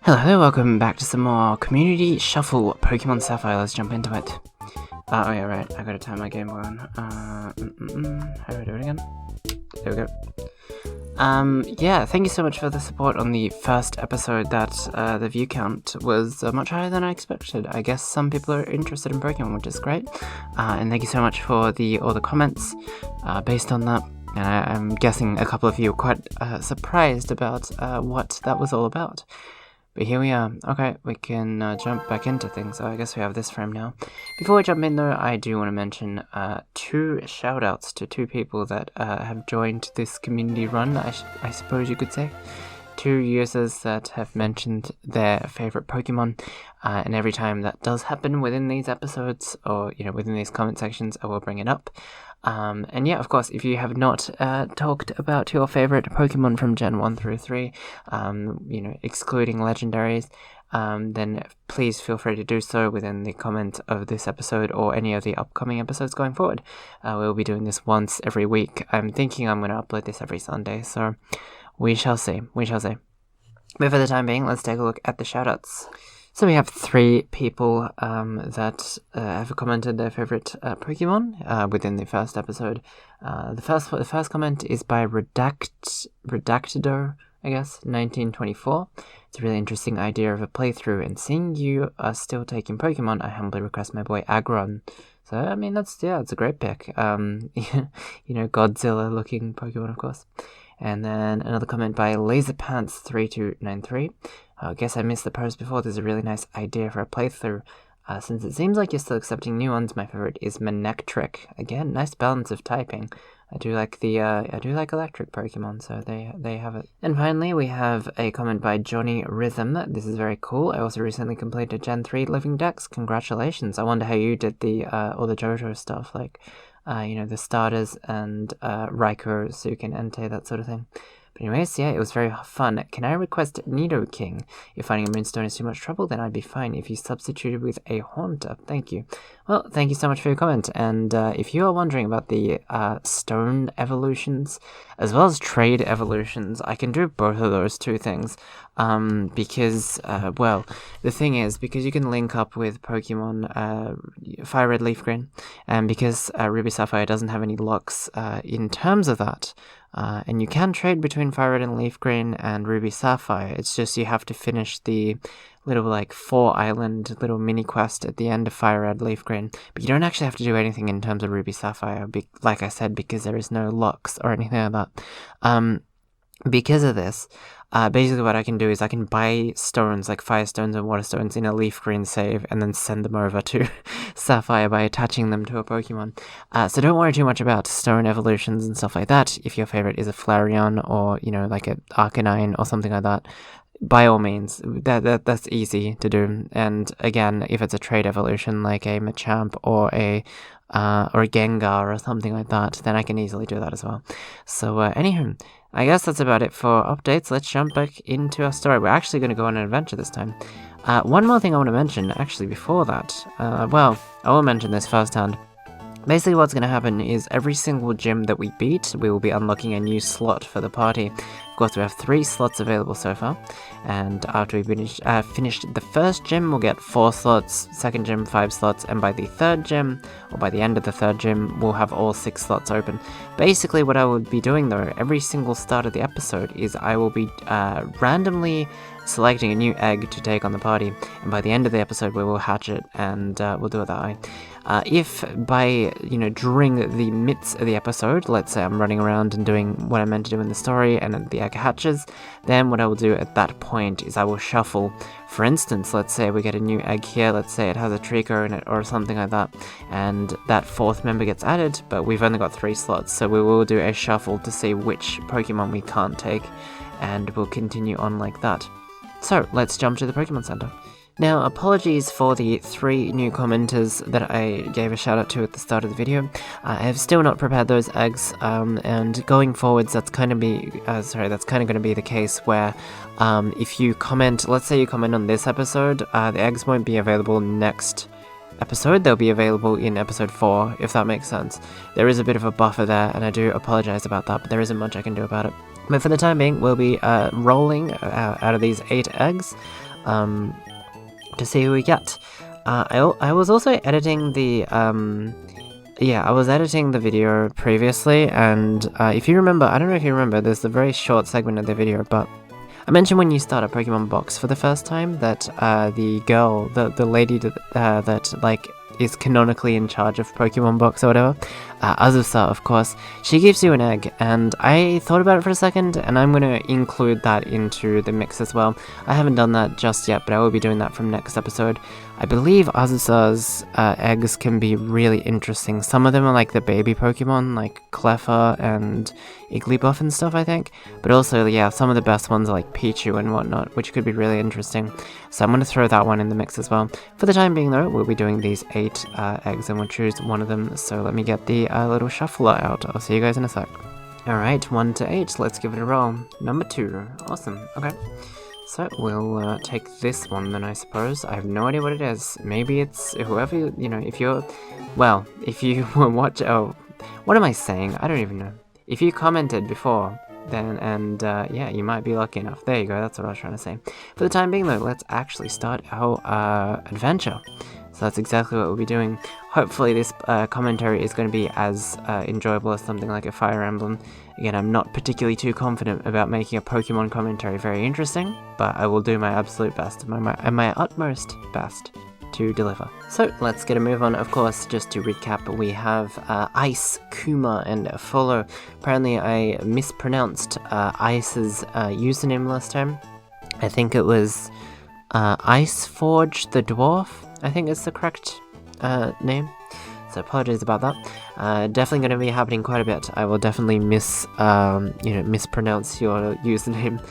Hello, welcome back to some more Community Shuffle Pokemon Sapphire. Let's jump into it. Oh yeah, right, I gotta turn my Game Boy on. How do I do it again? There we go. Yeah, thank you so much for the support on the first episode. That the view count was much higher than I expected. I guess some people are interested in Pokemon, which is great. And thank you so much for all the comments based on that. And I'm guessing a couple of you were quite surprised about what that was all about. But here we are. Okay, we can jump back into things. So I guess we have this frame now. Before we jump in though, I do want to mention two shoutouts to two people that have joined this community run, I suppose you could say. Two users that have mentioned their favorite Pokemon, and every time that does happen within these episodes, or within these comment sections, I will bring it up. And yeah, of course, if you have not talked about your favorite Pokemon from Gen 1 through 3, excluding legendaries, then please feel free to do so within the comment of this episode or any of the upcoming episodes going forward. We'll be doing this once every week. I'm thinking I'm going to upload this every Sunday, so we shall see. But for the time being, let's take a look at the shoutouts. So we have three people that have commented their favorite Pokemon within the first episode. The first comment is by Redactador, I guess, 1924. It's a really interesting idea of a playthrough, and seeing you are still taking Pokemon, I humbly request my boy Agron. So I mean it's a great pick. Godzilla-looking Pokemon, of course. And then another comment by LaserPants3293. I guess I missed the post before. There's a really nice idea for a playthrough. Since it seems like you're still accepting new ones, my favorite is Manectric. Again, nice balance of typing. I do like electric Pokemon, so they have it. And finally, we have a comment by Johnny Rhythm. This is very cool. I also recently completed Gen 3 Living Dex. Congratulations. I wonder how you did all the JoJo stuff, like the starters and Raikou, Sukin, Entei, that sort of thing. But anyways, yeah, it was very fun. Can I request Nidoking? If finding a Moonstone is too much trouble, then I'd be fine if you substituted with a Haunter. Thank you. Well, thank you so much for your comment. And if you are wondering about the Stone evolutions, as well as Trade evolutions, I can do both of those two things. Because the thing is, because you can link up with Pokemon Fire Red, Leaf Green, and because Ruby Sapphire doesn't have any locks in terms of that, and you can trade between Fire Red and Leaf Green and Ruby Sapphire. It's just you have to finish the little 4-island little mini quest at the end of Fire Red, Leaf Green. But you don't actually have to do anything in terms of Ruby Sapphire, like I said, because there is no locks or anything like that. Because of this, basically what I can do is I can buy stones, like Fire Stones and Water Stones, in a Leaf Green save, and then send them over to Sapphire by attaching them to a Pokemon. So don't worry too much about Stone evolutions and stuff like that. If your favorite is a Flareon or, like an Arcanine or something like that, by all means, that's easy to do. And again, if it's a trade evolution like a Machamp or a Gengar or something like that, then I can easily do that as well. So anywho, I guess that's about it for updates. Let's jump back into our story. We're actually going to go on an adventure this time. One more thing I want to mention, actually, before that. I will mention this firsthand. Basically, what's going to happen is every single gym that we beat, we will be unlocking a new slot for the party. Of course, we have 3 slots available so far, and after we finished the first gym, we'll get 4 slots, second gym 5 slots, and by the third gym, or by the end of the third gym, we'll have all 6 slots open. Basically, what I will be doing though, every single start of the episode, is I will be randomly selecting a new egg to take on the party, and by the end of the episode, we will hatch it, and we'll do it that way. If by, during the midst of the episode, let's say I'm running around and doing what I meant to do in the story and the egg hatches, then what I will do at that point is I will shuffle. For instance, let's say we get a new egg here, let's say it has a Trico in it or something like that, and that 4th member gets added, but we've only got 3 slots, so we will do a shuffle to see which Pokemon we can't take, and we'll continue on like that. So, let's jump to the Pokemon Center. Now, apologies for the 3 new commenters that I gave a shout out to at the start of the video. I have still not prepared those eggs, and going forwards, that's kind of going to be the case where if you comment, let's say you comment on this episode, the eggs won't be available next episode. They'll be available in episode 4, if that makes sense. There is a bit of a buffer there, and I do apologize about that, but there isn't much I can do about it. But for the time being, we'll be rolling out of these 8 eggs. to see who we get. I was also editing the I was editing the video previously, and if you remember, I don't know if you remember, there's a very short segment of the video, but I mentioned when you start a Pokemon box for the first time that the girl, the lady that like is canonically in charge of Pokemon box or whatever, Azusa, of course, she gives you an egg, and I thought about it for a second, and I'm going to include that into the mix as well. I haven't done that just yet, but I will be doing that from next episode. I believe Azusa's eggs can be really interesting. Some of them are like the baby Pokemon, like Cleffa and Igglybuff and stuff, I think. But also, yeah, some of the best ones are like Pichu and whatnot, which could be really interesting. So I'm going to throw that one in the mix as well. For the time being, though, we'll be doing these 8 eggs, and we'll choose one of them. So let me get the little shuffler out. I'll see you guys in a sec. Alright, 1 to 8. Let's give it a roll. Number 2. Awesome. Okay. So we'll take this one then, I suppose. I have no idea what it is. Maybe it's whoever, if you watch, what am I saying? I don't even know. If you commented before, then, yeah, you might be lucky enough. There you go, that's what I was trying to say. For the time being, though, let's actually start our adventure. So that's exactly what we'll be doing. Hopefully this commentary is going to be as enjoyable as something like a Fire Emblem. Again, I'm not particularly too confident about making a Pokemon commentary very interesting, but I will do my absolute best, my utmost best to deliver. So let's get a move on. Of course, just to recap, we have Ice, Kuma, and Follow. Apparently I mispronounced Ice's username last time. I think it was Iceforge the Dwarf, I think is the correct name. So apologies about that. Definitely going to be happening quite a bit. I will definitely mispronounce your username.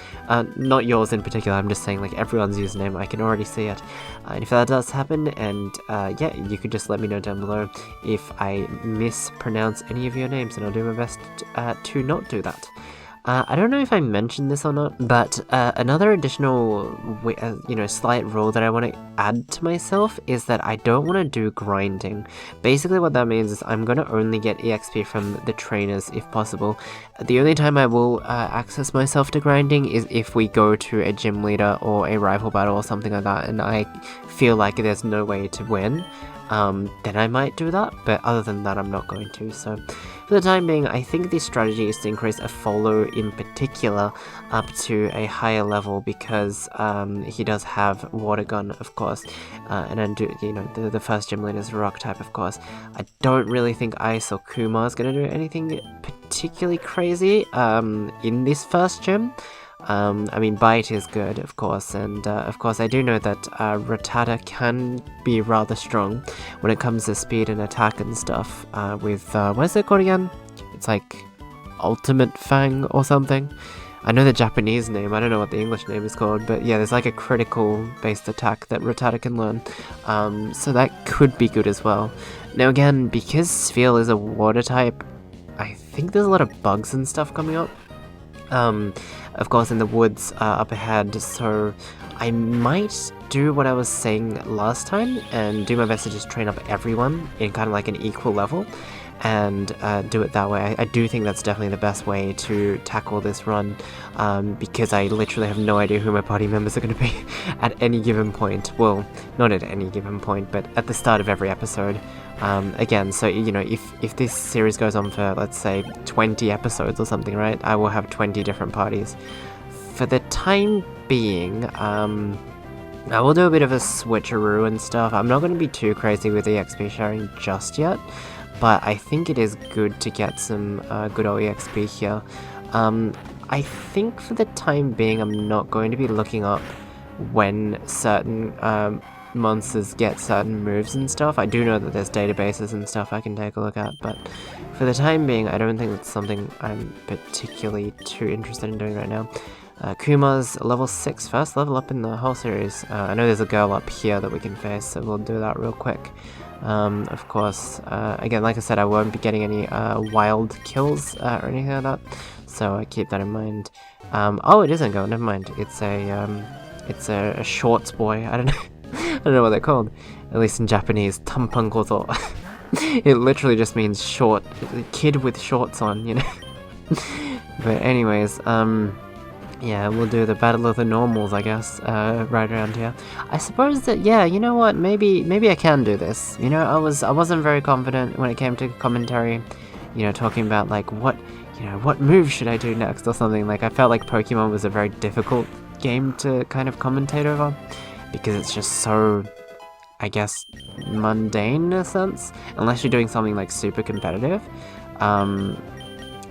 Not yours in particular, I'm just saying like everyone's username. I can already see it. And if that does happen, and yeah, you could just let me know down below if I mispronounce any of your names, and I'll do my best to not do that. I don't know if I mentioned this or not, but another additional, slight rule that I want to add to myself is that I don't want to do grinding. Basically what that means is I'm going to only get EXP from the trainers if possible. The only time I will access myself to grinding is if we go to a gym leader or a rival battle or something like that, and I feel like there's no way to win. Then I might do that, but other than that I'm not going to. So for the time being, I think the strategy is to increase a Follow in particular up to a higher level, because he does have Water Gun, of course, and then the first gym leader is Rock type, of course. I don't really think Ice or Kuma is going to do anything particularly crazy in this first gym. I mean, Bite is good, of course, and of course I do know that Rattata can be rather strong when it comes to speed and attack and stuff, with, what is it called again? It's like Ultimate Fang or something. I know the Japanese name, I don't know what the English name is called, but yeah, there's like a critical based attack that Rattata can learn, so that could be good as well. Now again, because Sphere is a water type, I think there's a lot of bugs and stuff coming up. Of course in the woods up ahead, so I might do what I was saying last time and do my best to just train up everyone in kind of like an equal level and do it that way. I do think that's definitely the best way to tackle this run, because I literally have no idea who my party members are going to be at any given point. Well, not at any given point, but at the start of every episode. Again, so if this series goes on for, let's say, 20 episodes or something, right, I will have 20 different parties. For the time being, I will do a bit of a switcheroo and stuff. I'm not going to be too crazy with EXP sharing just yet, but I think it is good to get some good old EXP here. I think for the time being I'm not going to be looking up when certain monsters get certain moves and stuff. I do know that there's databases and stuff I can take a look at, but for the time being I don't think that's something I'm particularly too interested in doing right now. Kuma's level 6, first level up in the whole series. I know there's a girl up here that we can face, so we'll do that real quick. Of course, again, like I said, I won't be getting any wild kills or anything like that, so I keep that in mind. Oh, it isn't girl, never mind. It's a shorts boy. I don't know. I don't know what they're called. At least in Japanese, tampankozo. It literally just means short, kid with shorts on, But anyways, Yeah, we'll do the Battle of the Normals, I guess, right around here. I suppose that, yeah, you know what, maybe I can do this. You know, I wasn't very confident when it came to commentary, you know, talking about, like, what move should I do next or something. Like, I felt like Pokemon was a very difficult game to kind of commentate over, because it's just so, I guess, mundane in a sense, unless you're doing something, like, super competitive.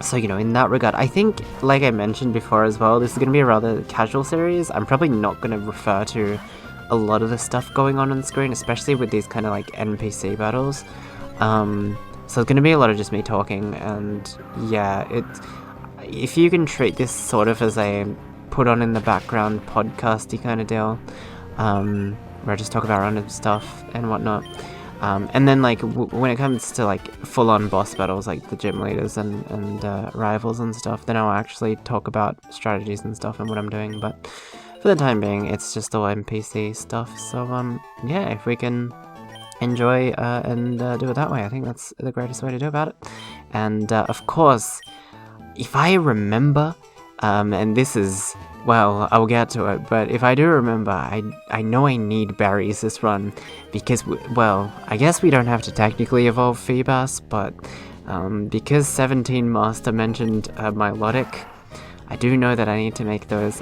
So, you know, in that regard, I think, like I mentioned before as well, this is going to be a rather casual series. I'm probably not going to refer to a lot of the stuff going on the screen, especially with these kind of, like, NPC battles. So it's going to be a lot of just me talking, and yeah, if you can treat this sort of as a put on in the background podcasty kind of deal, where I just talk about random stuff and whatnot. And then, like, when it comes to, like, full-on boss battles, like the gym leaders and rivals and stuff, then I'll actually talk about strategies and stuff and what I'm doing, but for the time being, it's just all NPC stuff, so, yeah, if we can enjoy and do it that way, I think that's the greatest way to do about it. And, of course, if I remember, and this is... well, I'll get to it, but if I do remember, I know I need berries this run, because, well, I guess we don't have to technically evolve Feebas, but because 17 Master mentioned Milotic, I do know that I need to make those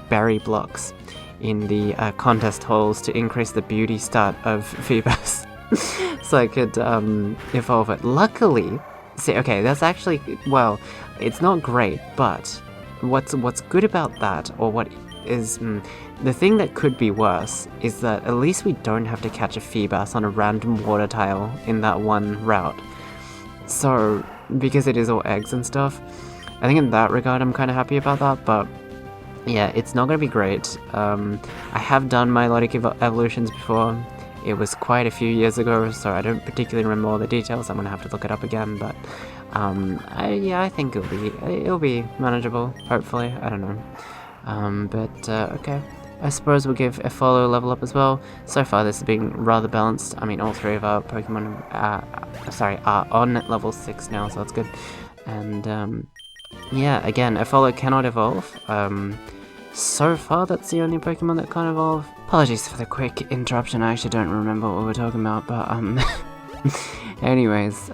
berry blocks in the contest halls to increase the beauty stat of Feebas, so I could evolve it. Luckily, see, okay, that's actually, well, it's not great, but... What's good about that, or what is the thing that could be worse, is that at least we don't have to catch a Feebas on a random water tile in that one route. So, because it is all eggs and stuff, I think in that regard I'm kind of happy about that, but yeah, it's not going to be great. I have done Milotic evolutions before. It was quite a few years ago, so I don't particularly remember all the details. I'm going to have to look it up again, but I think it'll be manageable, hopefully. I don't know. But okay. I suppose we'll give a follow level up as well. So far this has been rather balanced. I mean, all three of our Pokemon are on level 6 now, so that's good. And yeah, again, a follow cannot evolve. So far, that's the only Pokemon that can't evolve. Apologies for the quick interruption, I actually don't remember what we were talking about, but, anyways,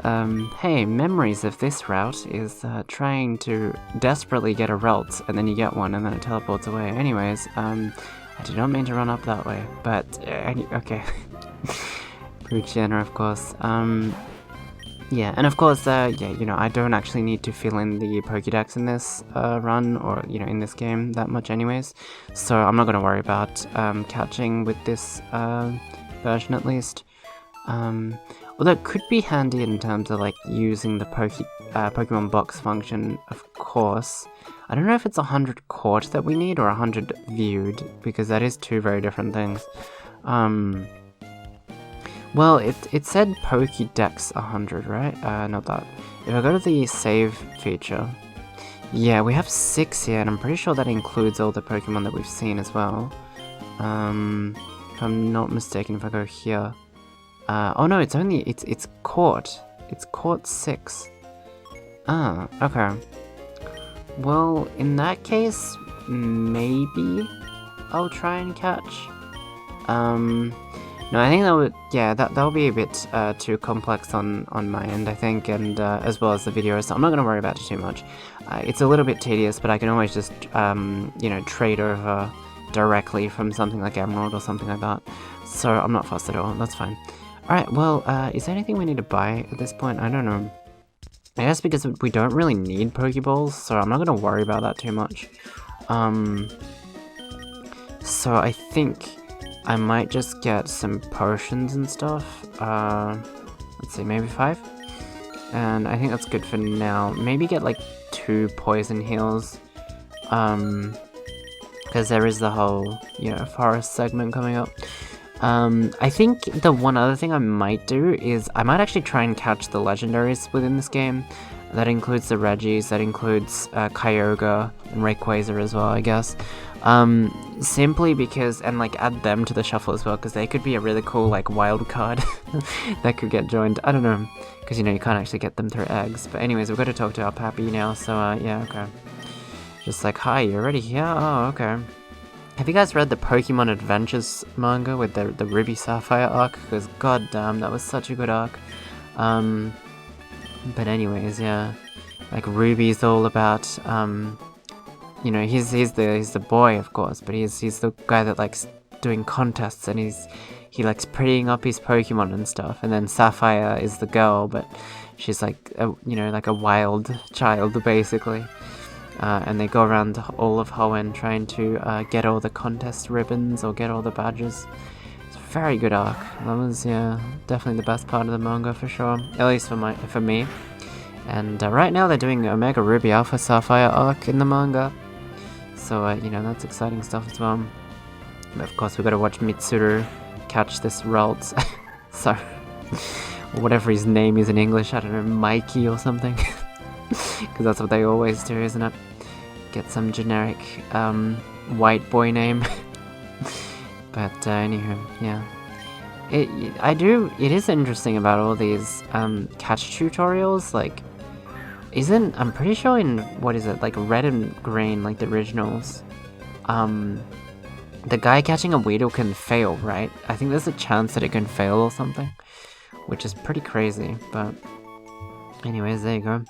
hey, memories of this route is, trying to desperately get a Relt, and then you get one, and then it teleports away. Anyways, I did not mean to run up that way, but, okay. Poochena, of course, yeah, and of course, yeah, you know, I don't actually need to fill in the Pokédex in this run, or, you know, in this game that much anyways, so I'm not going to worry about catching with this version at least. Although it could be handy in terms of, like, using the Pokemon box function, of course. I don't know if it's 100 caught that we need, or 100 viewed, because that is two very different things. Well, it said Pokédex 100, right? Not that. If I go to the save feature, yeah, we have 6 here, and I'm pretty sure that includes all the Pokemon that we've seen as well. If I'm not mistaken, if I go here, oh no, it's only it's caught. It's caught 6. Ah, okay. Well, in that case, maybe I'll try and catch. No, I think that would, yeah, that'll be a bit too complex on my end, I think, and as well as the video, so I'm not going to worry about it too much. It's a little bit tedious, but I can always just, you know, trade over directly from something like Emerald or something like that, so I'm not fussed at all, that's fine. Alright, well, is there anything we need to buy at this point? I don't know. I guess because we don't really need Pokeballs, so I'm not going to worry about that too much. So I think I might just get some potions and stuff. Let's see, maybe 5? And I think that's good for now. Maybe get like 2 poison heals. Because there is the whole, you know, forest segment coming up. I think the one other thing I might do is I might actually try and catch the legendaries within this game. That includes the Regis, that includes Kyogre and Rayquaza as well, I guess. Simply because, and like add them to the shuffle as well, because they could be a really cool like wild card that could get joined. I don't know, because you know you can't actually get them through eggs. But anyways, we've got to talk to our Pappy now, so yeah, okay. Just like, hi, you're already here? Oh, okay. Have you guys read the Pokemon Adventures manga with the Ruby Sapphire arc? Because goddamn, that was such a good arc. But anyways, yeah, like Ruby's all about, you know, he's the boy, of course, but he's the guy that likes doing contests, and he likes prettying up his Pokemon and stuff. And then Sapphire is the girl, but she's like, you know, like a wild child basically. And they go around all of Hoenn trying to get all the contest ribbons or get all the badges. It's a very good arc. That was, yeah, definitely the best part of the manga for sure. At least for me. And right now they're doing Omega Ruby Alpha Sapphire arc in the manga. So, you know, that's exciting stuff as well. And of course, we've got to watch Mitsuru catch this Ralts. So, whatever his name is in English, I don't know, Mikey or something. Because that's what they always do, isn't it? Get some generic white boy name. But anywho, yeah. It is interesting about all these catch tutorials, like, I'm pretty sure in, what is it, like Red and Green, like the originals, the guy catching a Weedle can fail, right? I think there's a chance that it can fail or something, which is pretty crazy, but anyways, there you go.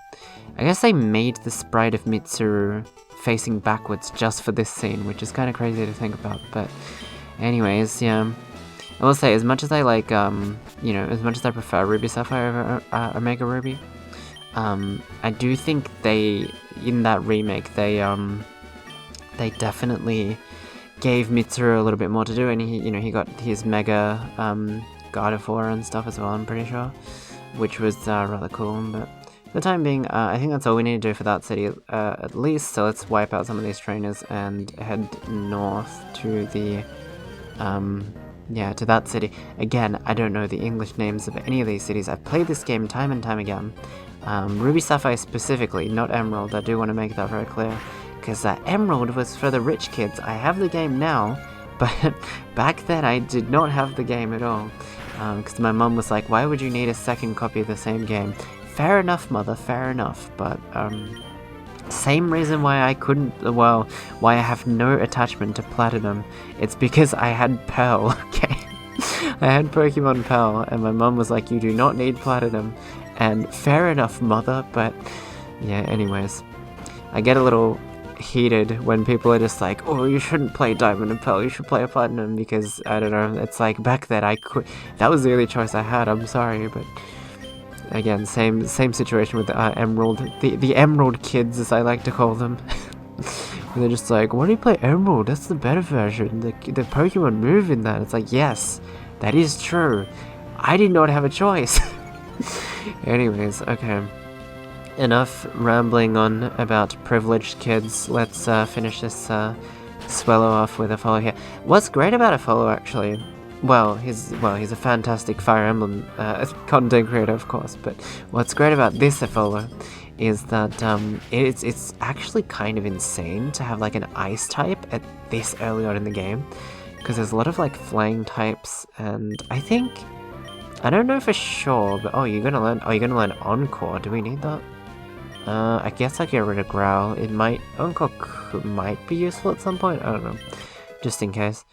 I guess they made the sprite of Mitsuru facing backwards just for this scene, which is kind of crazy to think about, but anyways, yeah. I will say, as much as I like, you know, as much as I prefer Ruby Sapphire over Omega Ruby, I do think in that remake, they definitely gave Mitsuru a little bit more to do, and he got his Mega, Gardevoir and stuff as well, I'm pretty sure, which was, rather cool, but for the time being, I think that's all we need to do for that city, at least, so let's wipe out some of these trainers and head north to the, yeah, to that city. Again, I don't know the English names of any of these cities. I've played this game time and time again. Ruby Sapphire specifically, not Emerald. I do want to make that very clear. Because Emerald was for the rich kids. I have the game now, but back then I did not have the game at all. Because my mum was like, why would you need a second copy of the same game? Fair enough, mother, fair enough. But, same reason why I couldn't, well, why I have no attachment to Platinum. It's because I had Pearl, okay? I had Pokemon Pearl, and my mum was like, you do not need Platinum. And fair enough, mother, but yeah, anyways. I get a little heated when people are just like, oh, you shouldn't play Diamond and Pearl, you should play a Platinum, because, I don't know, it's like, back then that was the only choice I had, I'm sorry, but again, same situation with the Emerald, the Emerald kids, as I like to call them. They're just like, why do you play Emerald? That's the better version. The Pokemon move in that. It's like, yes, that is true. I did not have a choice. Anyways, okay. Enough rambling on about privileged kids. Let's finish this Swellow off with a follow here. What's great about a follow, actually? Well, he's a fantastic Fire Emblem content creator, of course, but what's great about this Follow is that it's actually kind of insane to have like an ice type at this early on in the game, because there's a lot of like flying types, and I don't know for sure, but you're gonna learn Encore. Do we need that? I guess I get rid of Growl. Encore might be useful at some point. I don't know, just in case.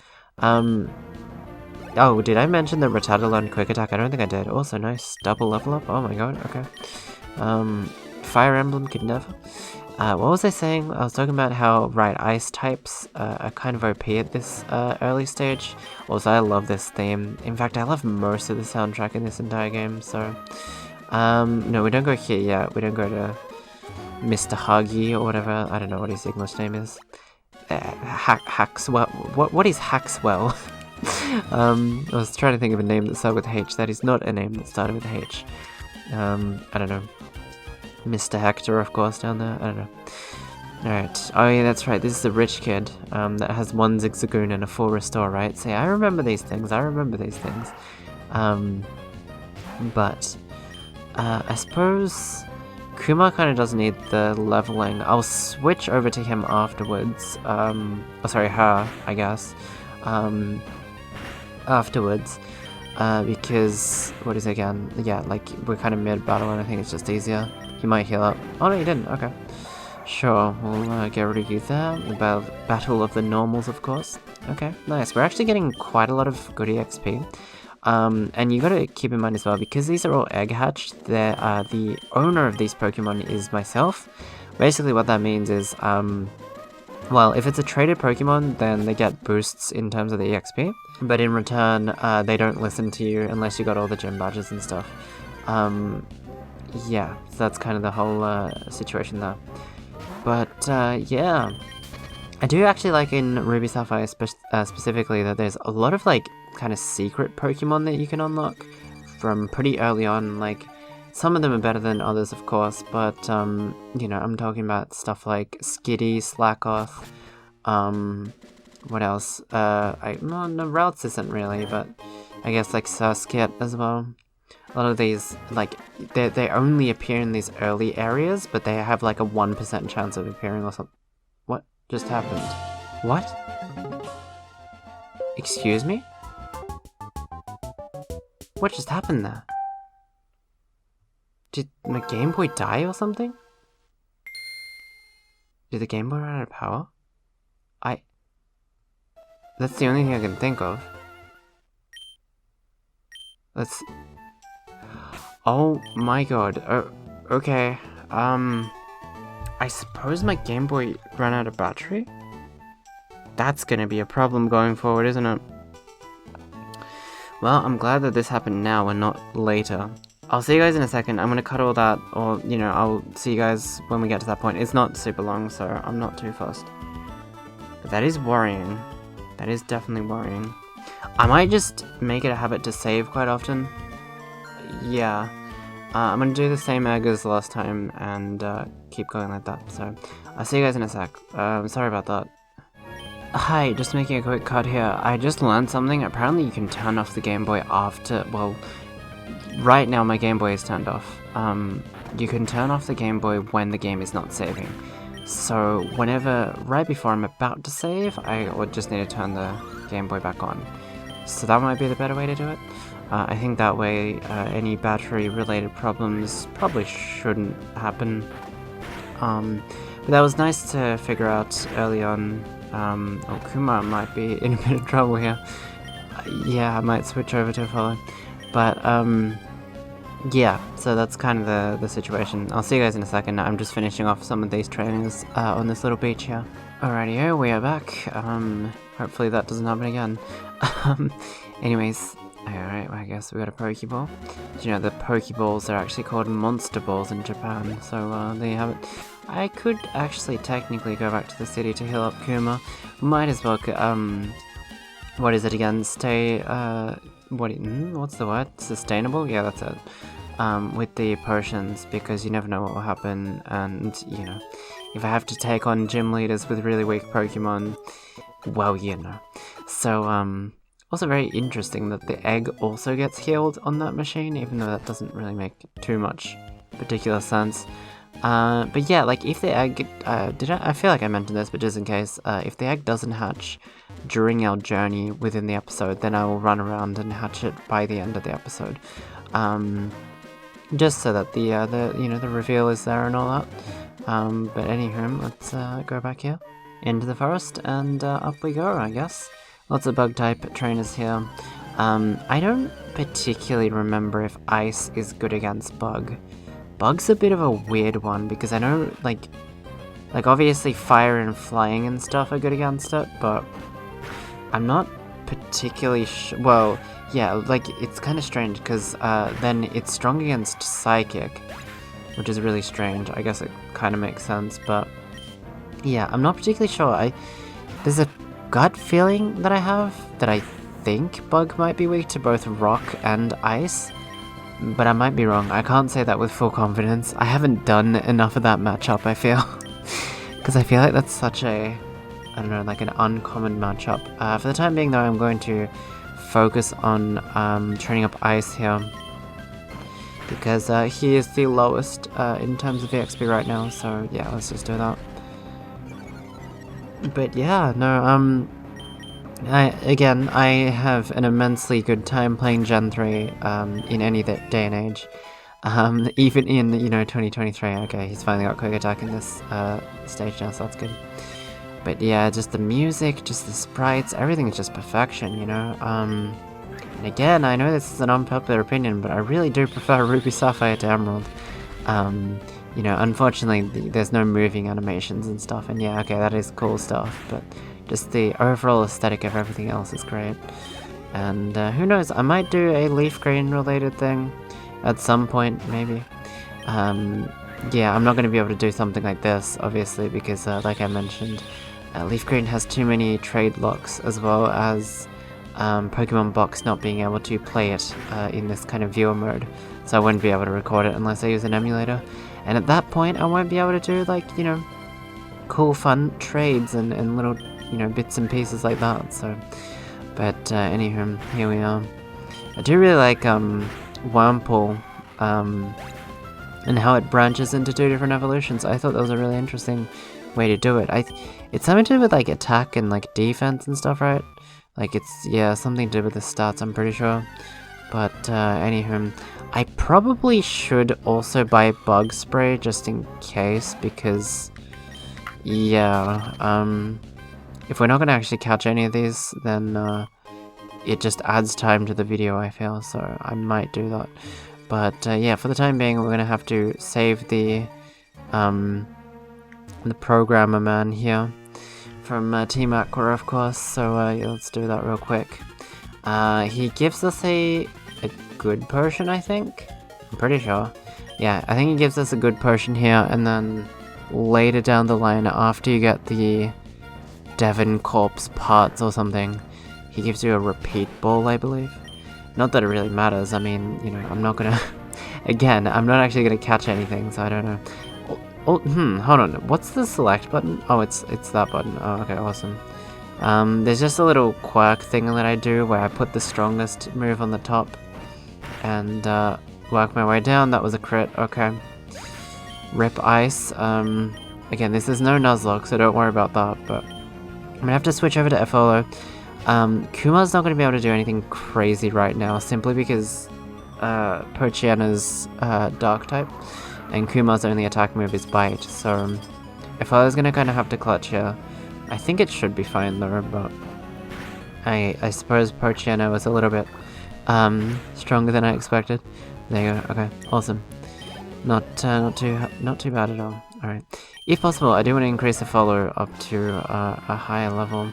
Oh, did I mention the Rattata learned Quick Attack? I don't think I did. Also, nice double level up. Oh my god, okay. Fire Emblem could never. What was I saying? I was talking about how, right, ice types are kind of OP at this early stage. Also, I love this theme. In fact, I love most of the soundtrack in this entire game, so... no, we don't go here yet. We don't go to Mr. Huggy or whatever. I don't know what his English name is. Haxwell. What is Haxwell? I was trying to think of a name that started with H. That is not a name that started with H. I don't know. Mr. Hector, of course, down there. I don't know. Alright. Oh yeah, that's right. This is the rich kid that has one Zigzagoon and a full restore, right? See, I remember these things. But I suppose Kumar kind of doesn't need the leveling. I'll switch over to him afterwards. Sorry, her, I guess. Afterwards. Because, what is it again? Yeah, like, we're kind of mid-battle and I think it's just easier. He might heal up. Oh no, he didn't, okay. Sure, we'll get rid of you there. The battle of the normals, of course. Okay, nice. We're actually getting quite a lot of good EXP. And you gotta keep in mind as well, because these are all egg hatched, the owner of these Pokemon is myself. Basically what that means is, well, if it's a traded Pokemon, then they get boosts in terms of the EXP. But in return, they don't listen to you unless you got all the gym badges and stuff. Yeah, so that's kind of the whole situation there. But yeah, I do actually like in Ruby Sapphire specifically that there's a lot of like kind of secret Pokemon that you can unlock from pretty early on. Like some of them are better than others, of course, but you know, I'm talking about stuff like Skitty, Slackoth, what else? No, Routes isn't really, but I guess like Surskit as well. A lot of these, like, they only appear in these early areas, but they have like a 1% chance of appearing or something. What just happened? What? Excuse me? What just happened there? Did my Game Boy die or something? Did the Game Boy run out of power? That's the only thing I can think of. Oh my god. Okay. I suppose my Game Boy ran out of battery? That's gonna be a problem going forward, isn't it? Well, I'm glad that this happened now and not later. I'll see you guys in a second. I'm gonna cut all that, or, you know, I'll see you guys when we get to that point. It's not super long, so I'm not too fussed. But that is worrying. That is definitely worrying. I might just make it a habit to save quite often. Yeah. I'm gonna do the same egg as last time and keep going like that. So, I'll see you guys in a sec. Sorry about that. Hi, just making a quick cut here. I just learned something. Apparently you can turn off the Game Boy after, well, right now my Game Boy is turned off. You can turn off the Game Boy when the game is not saving. So right before I'm about to save, I would just need to turn the Game Boy back on. So that might be the better way to do it. I think that way any battery related problems probably shouldn't happen. But that was nice to figure out early on. Kuma might be in a bit of trouble here. Yeah, I might switch over to a follow. But yeah, so that's kind of the situation. I'll see you guys in a second. I'm just finishing off some of these trainings on this little beach here. Alrighty, we are back. Hopefully that doesn't happen again. Anyways, alright, well, I guess we got a Pokeball. You know, the Pokeballs are actually called Monster Balls in Japan, so there you have it. I could actually technically go back to the city to heal up Kuma. Might as well, what is it again? Stay, what's the word? Sustainable? Yeah, that's it. With the potions, because you never know what will happen, and, you know, if I have to take on gym leaders with really weak Pokemon, well, you know. So, also very interesting that the egg also gets healed on that machine, even though that doesn't really make too much particular sense. But yeah, like, if the egg, I feel like I mentioned this, but just in case, if the egg doesn't hatch during our journey within the episode, then I will run around and hatch it by the end of the episode. Just so that the reveal is there and all that. But anywho, let's, go back here into the forest, and, up we go, I guess. Lots of bug-type trainers here. I don't particularly remember if ice is good against bug. Bug's a bit of a weird one, because I know, like obviously fire and flying and stuff are good against it, but I'm not particularly well, yeah, like, it's kind of strange, because then it's strong against psychic, which is really strange. I guess it kind of makes sense, but yeah, I'm not particularly sure. There's a gut feeling that I have that I think bug might be weak to both rock and ice. But I might be wrong. I can't say that with full confidence. I haven't done enough of that matchup, I feel. Because I feel like that's such a, I don't know, like an uncommon matchup. For the time being, though, I'm going to focus on training up Ice here. Because he is the lowest in terms of EXP right now. So yeah, let's just do that. But yeah, no, I have an immensely good time playing Gen 3 in any day and age. Even in, 2023. Okay, he's finally got quick attack in this stage now, so that's good. But yeah, just the music, just the sprites, everything's just perfection, And again, I know this is an unpopular opinion, but I really do prefer Ruby Sapphire to Emerald. Unfortunately, there's no moving animations and stuff, and yeah, okay, that is cool stuff, but just the overall aesthetic of everything else is great. And who knows, I might do a Leaf Green related thing at some point, maybe. Yeah, I'm not going to be able to do something like this, obviously, because like I mentioned, Leaf Green has too many trade locks, as well as Pokemon Box not being able to play it in this kind of viewer mode, so I wouldn't be able to record it unless I use an emulator. And at that point, I won't be able to do, like, cool fun trades and little, bits and pieces like that, so... But anywho, here we are. I do really like Wurmple, and how it branches into 2 different evolutions. I thought that was a really interesting way to do it. It's something to do with, like, attack and, like, defense and stuff, right? Like, it's, yeah, something to do with the stats, I'm pretty sure. But anywho, I probably should also buy Bug Spray just in case, because, yeah, if we're not going to actually catch any of these, then it just adds time to the video, I feel, so I might do that. But yeah, for the time being, we're going to have to save the programmer man here from Team Aqua, of course, so yeah, let's do that real quick. He gives us a good potion, I think? I'm pretty sure. Yeah, I think he gives us a good potion here, and then later down the line, after you get the Devon Corpse parts or something, he gives you a repeat ball, I believe. Not that it really matters, I mean, I'm not gonna... Again, I'm not actually gonna catch anything, so I don't know. Hold on, what's the select button? Oh, it's that button. Oh, okay, awesome. There's just a little quirk thing that I do where I put the strongest move on the top and work my way down. That was a crit, okay. Rip Ice. Again, this is no Nuzlocke, so don't worry about that, but I'm gonna have to switch over to Efolo. Kumar's not gonna be able to do anything crazy right now, simply because Pochiana's Dark type, and Kumar's only attack move is Bite, so Efolo's gonna kind of have to clutch here. I think it should be fine though, but I suppose Pochiana was a little bit stronger than I expected. There you go. Okay, awesome. Not too bad at all. All right. If possible, I do want to increase the follow up to a higher level.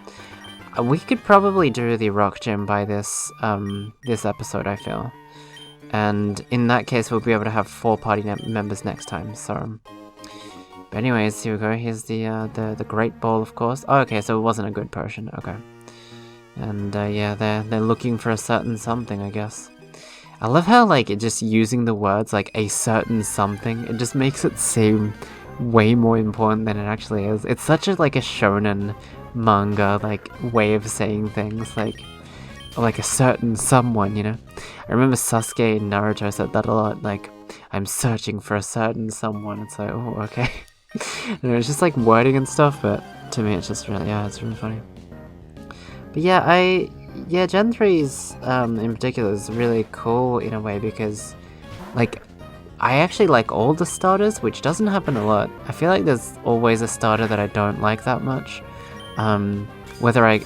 We could probably do the Rock Gym by this this episode, I feel, and in that case, we'll be able to have 4 party members next time. So, but anyways, here we go. Here's the Great Ball, of course. Oh, okay, so it wasn't a good potion. Okay, and yeah, they're looking for a certain something, I guess. I love how, like, it just using the words like a certain something, it just makes it seem way more important than it actually is. It's such a, like, a shonen manga, like, way of saying things, like a certain someone, I remember Sasuke and Naruto said that a lot, like, I'm searching for a certain someone. It's like, oh, okay. It's just like wording and stuff, but to me it's just really, yeah, it's really funny. But yeah, Gen 3's in particular is really cool in a way because, like, I actually like all the starters, which doesn't happen a lot. I feel like there's always a starter that I don't like that much. Whether I,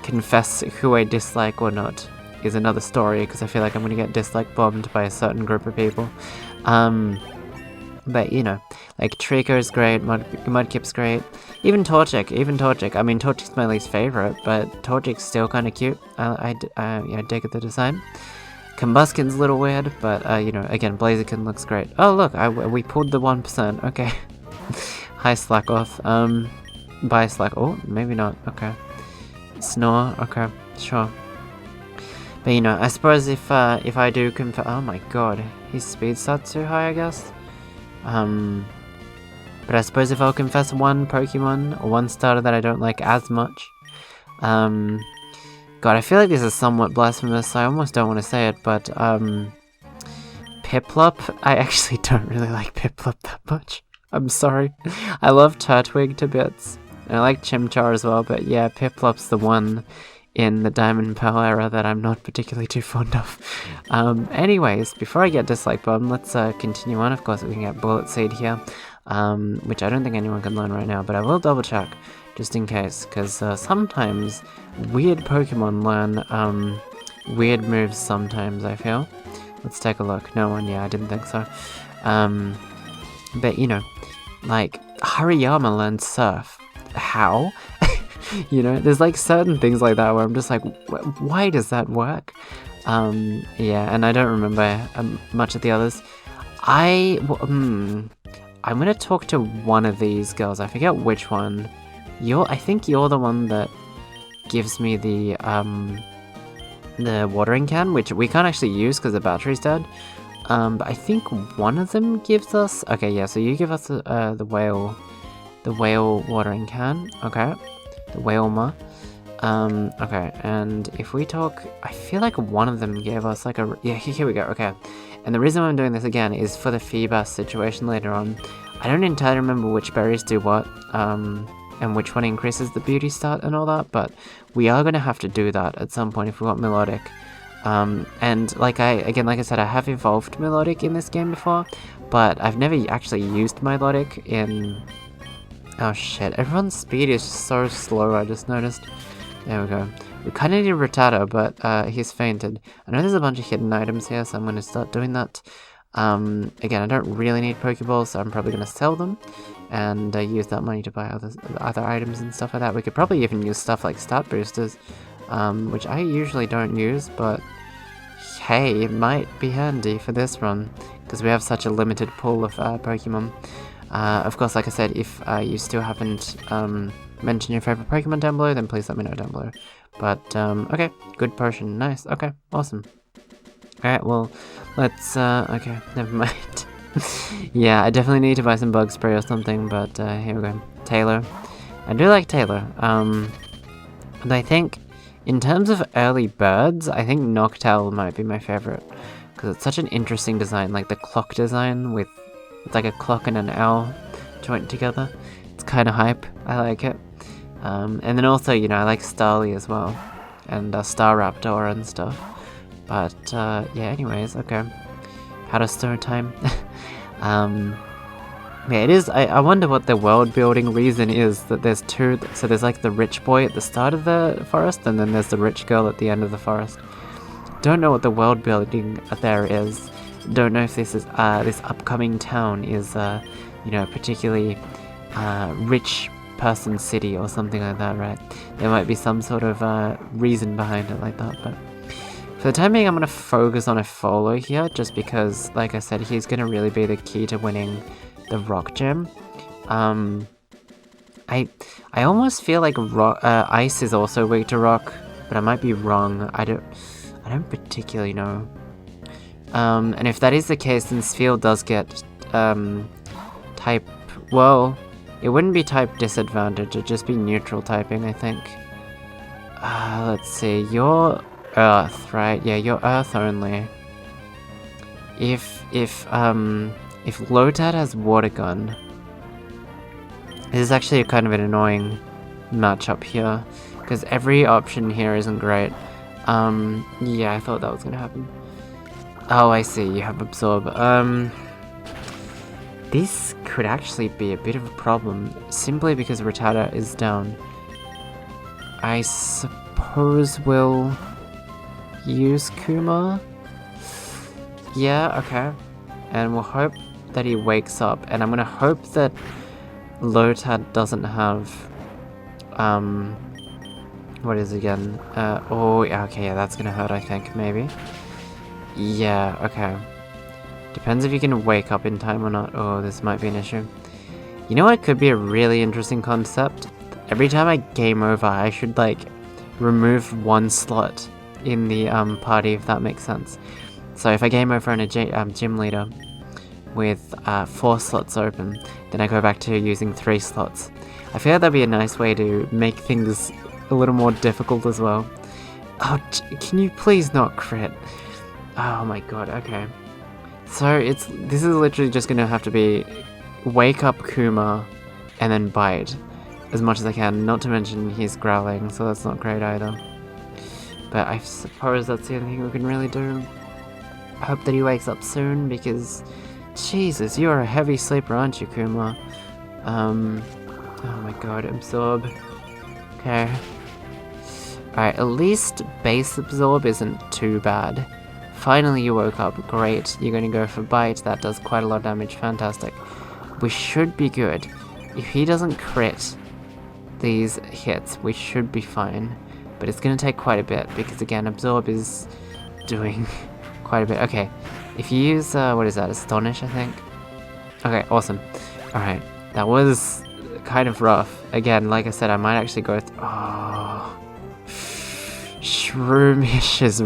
confess who I dislike or not is another story, because I feel like I'm going to get dislike bombed by a certain group of people. But, like, Trico's great, Mudkip's great, even Torchic. I mean, Torchic's my least favorite, but Torchic's still kind of cute. I dig at the design. Combusken's a little weird, but, again, Blaziken looks great. Oh, look, we pulled the 1%, okay. Hi, Slackoth. Bye, Slack. Oh, maybe not, okay. Snore, okay, sure. But, I suppose if I do confess... Oh my god, his speed starts too high, I guess? But I suppose if I'll confess one Pokemon, or one starter that I don't like as much, God, I feel like this is somewhat blasphemous, so I almost don't want to say it, but, Piplup, I actually don't really like Piplup that much. I'm sorry. I love Turtwig to bits, and I like Chimchar as well, but yeah, Piplup's the one in the Diamond Pearl era that I'm not particularly too fond of. Anyways, before I get Dislike Bomb, let's continue on. Of course, we can get Bullet Seed here, which I don't think anyone can learn right now, but I will double check just in case, because sometimes weird Pokemon learn weird moves sometimes, I feel. Let's take a look. No one, yeah, I didn't think so. But, you know, like, Hariyama learned Surf. How? You know, there's like certain things like that where I'm just like, why does that work? Yeah, and I don't remember much of the others. I'm gonna talk to one of these girls. I forget which one. I think you're the one that gives me the watering can, which we can't actually use because the battery's dead. But I think one of them gives us. Okay, yeah. So you give us the whale watering can. Okay. The Whalema. Okay, and if we talk, I feel like one of them gave us like a, yeah, here we go, okay. And the reason why I'm doing this again is for the Feebas situation later on. I don't entirely remember which berries do what, and which one increases the beauty stat and all that, but we are going to have to do that at some point if we want Melodic. And like I said, I have evolved Melodic in this game before, but I've never actually used Melodic in... Oh shit, everyone's speed is so slow, I just noticed. There we go. We kind of need Rattata, but he's fainted. I know there's a bunch of hidden items here, so I'm going to start doing that. Again, I don't really need Pokeballs, so I'm probably going to sell them and use that money to buy other items and stuff like that. We could probably even use stuff like stat boosters, which I usually don't use, but hey, it might be handy for this run, because we have such a limited pool of Pokemon. Of course, like I said, if you still haven't mentioned your favorite Pokemon down below, then please let me know down below. But, okay, good potion, nice, okay, awesome. Alright, well, let's, okay, never mind. Yeah, I definitely need to buy some bug spray or something, but, here we go. Taylor. I do like Taylor, and I think, in terms of early birds, I think Noctowl might be my favorite, because it's such an interesting design, like the clock design with it's like a clock and an owl joined together. It's kind of hype. I like it. And then also, you know, I like Starly as well. And Staraptor and stuff. But, yeah, anyways, okay. How to start time. Yeah, it is. I wonder what the world building reason is that there's two. So there's like the rich boy at the start of the forest, and then there's the rich girl at the end of the forest. Don't know what the world building there is. Don't know if this is this upcoming town is you know, particularly rich person city or something like that, right? There might be some sort of reason behind it like that, but for the time being I'm going to focus on a follow here, just because, like I said, he's going to really be the key to winning the rock gem. I almost feel like ice is also weak to rock, but I might be wrong. I don't particularly know. And if that is the case, then Sphere does get, type, well, it wouldn't be type disadvantage, it'd just be neutral typing, I think. Let's see, you're Earth, right? Yeah, you're Earth only. If Lotad has Water Gun, this is actually kind of an annoying matchup here, because every option here isn't great. Yeah, I thought that was gonna happen. Oh, I see, you have Absorb. This could actually be a bit of a problem, simply because Rattata is down. I suppose we'll use Kuma? Yeah, okay. And we'll hope that he wakes up, and I'm gonna hope that Lotad doesn't have, what is it again? Oh, okay, yeah, that's gonna hurt, I think, maybe. Yeah, okay. Depends if you can wake up in time or not. Oh, this might be an issue. You know what could be a really interesting concept? Every time I game over, I should, like, remove one slot in the party, if that makes sense. So if I game over in a gym leader with 4 slots open, then I go back to using 3 slots. I feel like that'd be a nice way to make things a little more difficult as well. Oh, can you please not crit? Oh my god, okay. So this is literally just gonna have to be wake up Kuma and then bite as much as I can, not to mention he's growling, so that's not great either. But I suppose that's the only thing we can really do. I hope that he wakes up soon, because Jesus, you're a heavy sleeper, aren't you, Kuma? Oh my god, absorb. Okay. Alright, at least base absorb isn't too bad. Finally you woke up, great. You're gonna go for bite, that does quite a lot of damage, fantastic. We should be good. If he doesn't crit these hits, we should be fine. But it's gonna take quite a bit, because again, absorb is doing quite a bit. Okay, if you use, what is that, Astonish, I think? Okay, awesome. Alright, that was kind of rough. Again, like I said, I might actually go oh. Shroomish is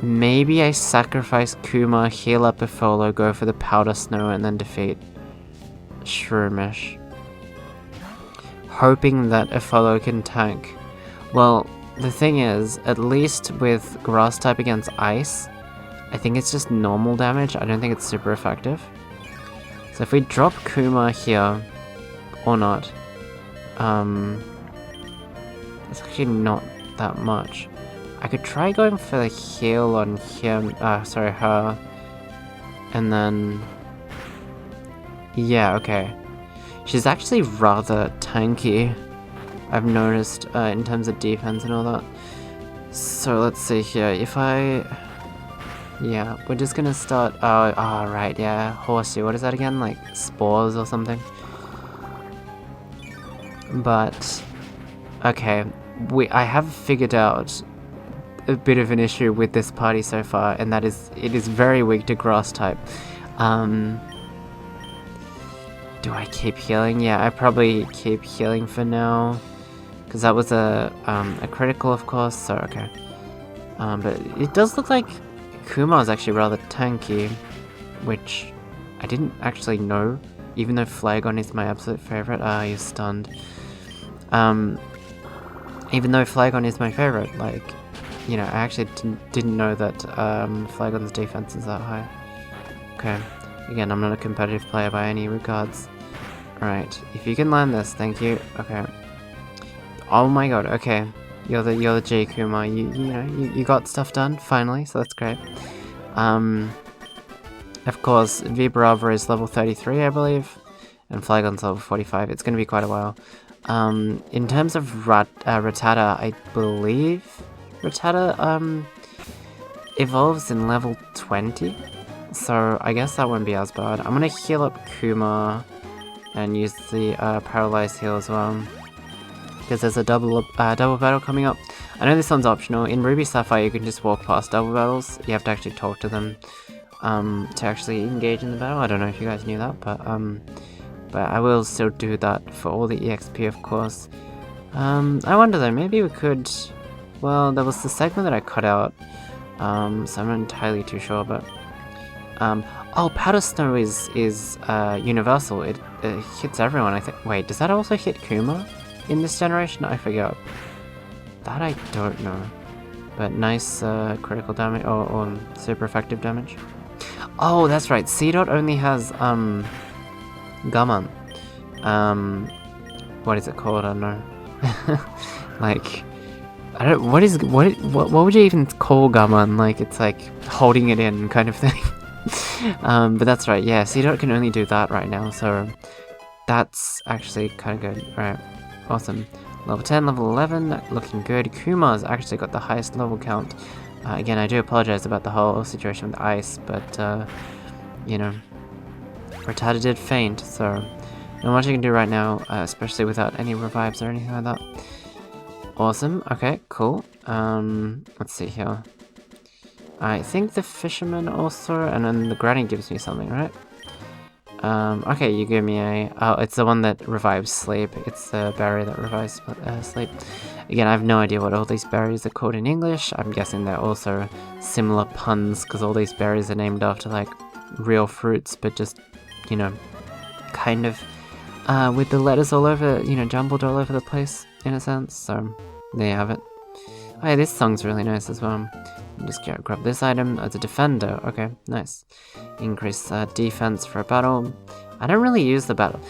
maybe I sacrifice Kuma, heal up Efolo, go for the Powder Snow, and then defeat Shroomish. Hoping that Efolo can tank. Well, the thing is, at least with Grass type against Ice, I think it's just normal damage, I don't think it's super effective. So if we drop Kuma here, or not, it's actually not that much. I could try going for the heal on him, her, and then, yeah, okay. She's actually rather tanky, I've noticed, in terms of defense and all that. So let's see here, if I, yeah, we're just gonna start, right, yeah, Horseshoe, what is that again, like spores or something? But, okay, I have figured out a bit of an issue with this party so far, and that is, it is very weak to Grass type. Do I keep healing? Yeah, I probably keep healing for now, because that was a critical, of course, so okay. But it does look like Kuma is actually rather tanky, which I didn't actually know, even though Flagon is my absolute favorite. He's stunned. Even though Flagon is my favorite, like, you know, I actually didn't know that Flagon's defense is that high. Okay, again, I'm not a competitive player by any regards. Alright, if you can land this, thank you. Okay. Oh my god, okay. You're the G, Kuma. You got stuff done, finally, so that's great. Of course, Vibrava is level 33, I believe, and Flagon's level 45. It's gonna be quite a while. In terms of Rattata, I believe Rattata evolves in level 20, so I guess that won't be as bad. I'm gonna heal up Kuma and use the Paralyzed heal as well, because there's a double battle coming up. I know this one's optional. In Ruby Sapphire you can just walk past double battles, you have to actually talk to them to actually engage in the battle. I don't know if you guys knew that, but I will still do that for all the EXP, of course. I wonder though, maybe we could, well, there was the segment that I cut out, so I'm not entirely too sure, but oh, Powder Snow is universal. It hits everyone, I think. Wait, does that also hit Kuma in this generation? I forgot. That I don't know. But nice critical damage, or super effective damage. Oh, that's right. C-Dot only has Gammon. What is it called? I don't know. Like, I don't. What would you even call Gammon? Like, it's like holding it in kind of thing. But that's right. Yeah, C-Dot can only do that right now, so that's actually kind of good. Alright, awesome. Level 10, level 11, looking good. Kuma's actually got the highest level count. Again, I do apologize about the whole situation with Ice, but you know, Rattata did faint, so not much I can do right now, especially without any revives or anything like that. Awesome, okay, cool. Let's see here. I think the Fisherman also, and then the Granny gives me something, right? Okay, you give me a... Oh, it's the one that revives sleep. It's the berry that revives sleep. Again, I have no idea what all these berries are called in English. I'm guessing they're also similar puns, because all these berries are named after, like, real fruits, but just, you know, kind of with the letters all over, you know, jumbled all over the place, in a sense. So, there you have it. Oh yeah, this song's really nice as well. Just grab this item as a defender. Okay, nice. Increase defense for a battle. I don't really use the battle.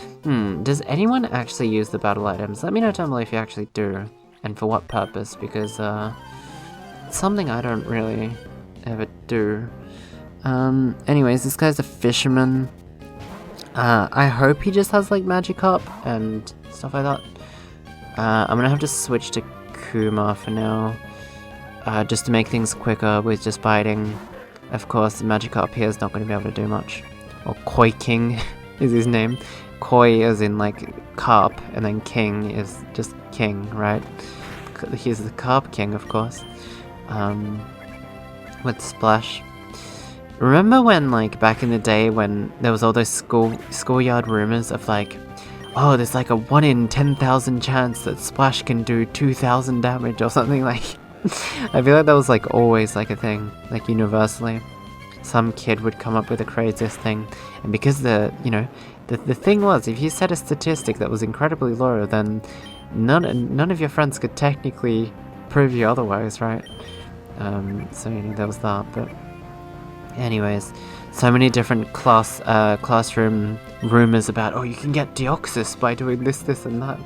Does anyone actually use the battle items? Let me know down below if you actually do. and for what purpose, because it's something I don't really ever do. Anyways, this guy's a fisherman. I hope he just has like Magikarp and stuff like that. I'm gonna have to switch to Kuma for now, just to make things quicker with just biting. Of course, the Magikarp here is not going to be able to do much. Or Koi King is his name. Koi as in like carp, and then King is just king, right? He's the Carp King, of course. With Splash. Remember when, like, back in the day when there was all those schoolyard rumors of like, oh, there's like a 1 in 10,000 chance that Splash can do 2,000 damage or something like. I feel like that was like always like a thing, like universally. Some kid would come up with the craziest thing, and because the thing was, if you set a statistic that was incredibly low, then none of your friends could technically prove you otherwise, right? So there was that. But anyways, so many different classroom rumors about, oh, you can get Deoxys by doing this, and that,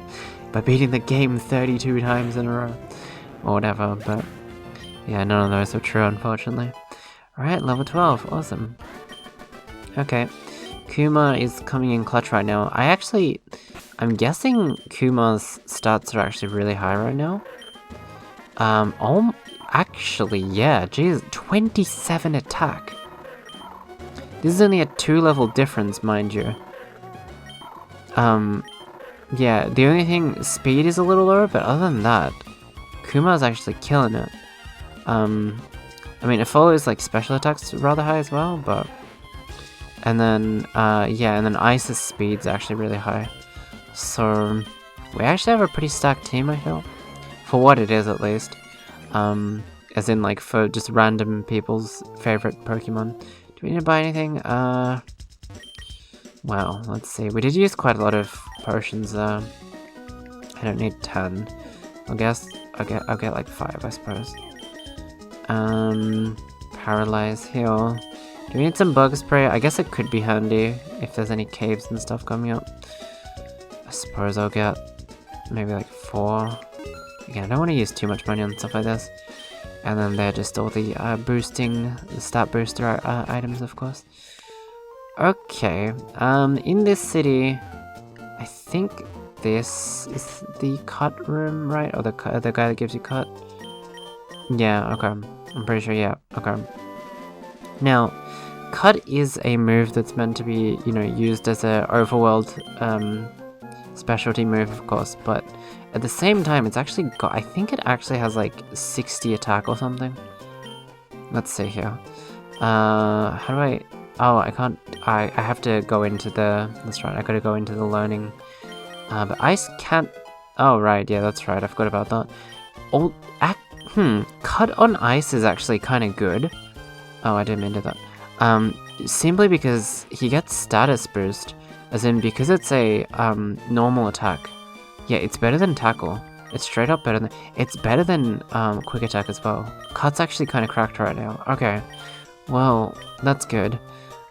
by beating the game 32 times in a row, or whatever. But yeah, none of those were true, unfortunately. Alright, level 12, awesome. Okay, Kuma is coming in clutch right now. I'm guessing Kuma's stats are actually really high right now. Actually, yeah, geez, 27 attack. This is only a 2-level difference, mind you. Yeah, the only thing, speed is a little lower, but other than that, Kuma's actually killing it. I mean, it follows like special attacks rather high as well, but... And then, yeah, and then Ice's speed's actually really high. So, we actually have a pretty stacked team, I feel. For what it is, at least. As in, like, for just random people's favorite Pokemon. Do we need to buy anything? Well, let's see. We did use quite a lot of potions there. I don't need 10. I guess I'll get like 5, I suppose. Paralyze, heal. Do we need some bug spray? I guess it could be handy if there's any caves and stuff coming up. I suppose I'll get maybe like 4. Again, I don't want to use too much money on stuff like this. And then they're just all the the stat booster items, of course. Okay, in this city, I think this is the cut room, right? Or the guy that gives you cut? Yeah, okay. I'm pretty sure, yeah, okay. Now, cut is a move that's meant to be, used as a overworld specialty move, of course, but at the same time, it's actually got, I think it actually has like 60 attack or something. Let's see here. How do I... Oh, I can't... I have to go into the... That's right, I gotta go into the learning. But Ice can't... Oh, right, yeah, that's right, I forgot about that. Cut on Ice is actually kind of good. Oh, I didn't mean to do that. Simply because he gets status boost, as in because it's a normal attack. Yeah, it's better than Tackle. It's straight up better than... It's better than Quick Attack as well. Cut's actually kind of cracked right now. Okay, well, that's good.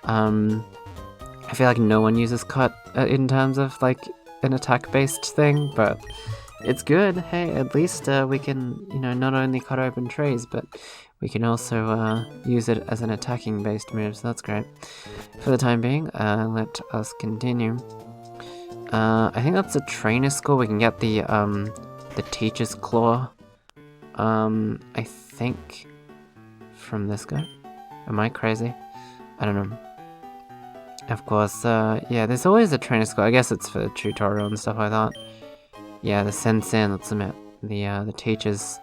I feel like no one uses Cut in terms of like an attack-based thing, but it's good. Hey, at least we can, not only cut open trees, but we can also use it as an attacking-based move, so that's great. For the time being, let us continue. I think that's a trainer score. We can get the Teacher's Claw, I think, from this guy. Am I crazy? I don't know. Of course, yeah, there's always a trainer score. I guess it's for the tutorial and stuff like that. Yeah, the Sensei, let's admit, the Teacher's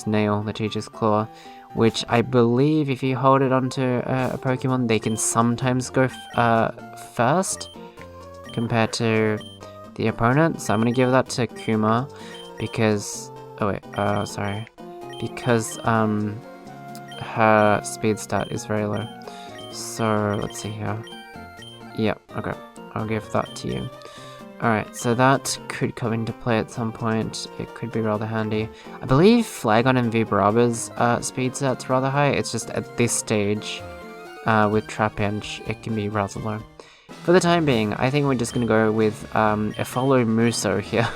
Nail, the Teacher's Claw, which I believe if you hold it onto a Pokemon, they can sometimes go first compared to the opponent. So I'm gonna give that to Kuma because... Oh wait, sorry. Because her speed stat is very low. So let's see here. Yep, okay. I'll give that to you. Alright, so that could come into play at some point. It could be rather handy. I believe Flagon and Vibraba's speed set's rather high. It's just at this stage, with Trapinch, it can be rather low. For the time being, I think we're just gonna go with a follow Muso here.